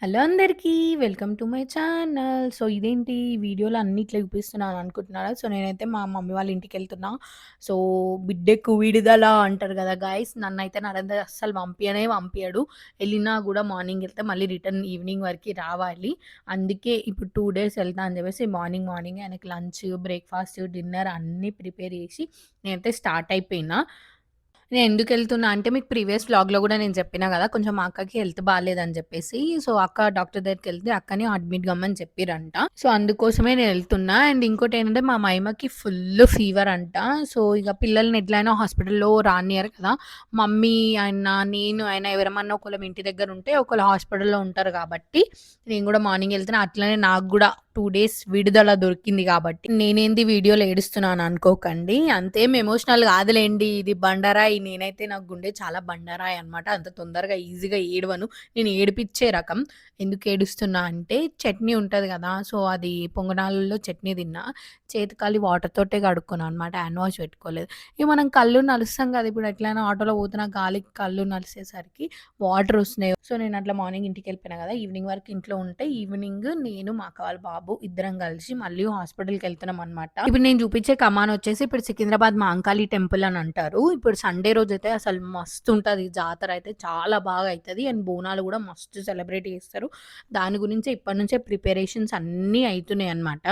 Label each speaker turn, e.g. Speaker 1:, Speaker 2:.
Speaker 1: Hello అందరికీ. Welcome to my channel. So, ఇదేంటి వీడియోలో అన్ని ఇట్లా చూపిస్తున్నాను అనుకుంటున్నారా? సో, నేనైతే మా మమ్మీ వాళ్ళ ఇంటికెళ్తున్నా. సో, బిడ్డకు విడుదల అంటారు కదా గైస్. నన్నైతే నరేంద్ర అస్సలు పంపియడు. ఎళ్ళినా గూడా మార్నింగ్ ఎళ్తే మళ్ళీ రిటర్న్ ఈవినింగ్ వరకి రావాలి. అందుకే ఇప్పుడు 2 డేస్ ఎళ్తా అని చెప్పేసి మార్నింగే ఆయనకి లంచ్, బ్రేక్‌ఫాస్ట్, డిన్నర్ అన్నీ ప్రిపేర్ చేసి నేనైతే స్టార్ట్ అయిపోయినా. నేనెందుకెళ్తున్నా అంటే మీకు ప్రీవియస్ వ్లాగ్‌లో గూడా నేను చెప్పినా గదా! కొంచెం మా అక్కకి హెల్త్ బాలేదని జెప్పేసి. సో, అక్క డాక్టర్ దగ్గరికెళ్తే అక్కని అడ్మిట్ కమ్మని చెప్పిర్రంట. సో, అందుకోసమే నేనెళ్తున్నా. అండ్ ఇంకోటేంటంటే మా మహిమకి ఫుల్ ఫీవర్ అంట. సో, ఇగ పిల్లల్ని ఎట్లైనా హాస్పిటల్‌లో రానియ్యరు కదా! మమ్మీ అయినా, నేను అయినా ఎవరమన్నా ఒకళ్ళం ఇంటి దగ్గరుంటే ఒకళ్ళు హాస్పిటల్‌లో ఉంటారు గాబట్టి, నేను గూడా మార్నింగ్ ఎళ్తున్నా. అట్లనే నాకు గూడా 2 డేస్ విడుదల దొరికింది గాబట్టి, నేనేంది వీడియోలో ఏడుస్తున్నాను అనుకోకండి. అంతేం ఎమోషనల్ గాదులేండి. ఇది బండరాయి. నేనైతే నా గుండె చాలా బండరాయి అనమాట. అంత తొందరగా ఈజీగా ఏడవను. నేను ఏడిపిచ్చే రకం. ఎందుకు ఏడుస్తున్నా అంటే చట్నీ ఉంటది గదా! సో, అది పొంగనాలలో చట్నీ తిన్నా. చేతి కాళ్ళు వాటర్ తోటే కడుక్కున్నా అనమాట. హ్యాండ్ వాష్ పెట్టుకోలేదు. ఇగ మనం కళ్ళు నలుస్తాం గదా! ఇప్పుడు ఎట్లైనా ఆటోలో పోతున్నా గాలికి కళ్ళు నలిసేసరికి వాటర్ ఒస్తున్నాయి. సో, నేను అట్లా మార్నింగ్ ఇంటికెళ్ళిపోయినా గదా! ఈవినింగ్ వరకు ఇంట్లో ఉంటే, ఈవినింగ్ నేను, మా అక్క వాళ్ళ బాబు ఇద్దరం కలిసి మళ్ళీ హాస్పిటల్‌కెళ్తున్నామనమాట. ఇప్పుడు నేను చూపించే కమాన్ వచ్చేసి ఇప్పుడు సికింద్రాబాద్ మహంకాళి టెంపుల్ అని అంటారు. ఇప్పుడు సండే రోజైతే అసలు మస్తుంటది. జాతర అయితే చాలా బాగా అయితది. అండ్ బోనాలు గూడా మస్తు సెలబ్రేట్ చేస్తారు. దాని గురించే ఇప్పటి నుంచే ప్రిపరేషన్స్ అన్నీ అయితున్నాయన్నమాట.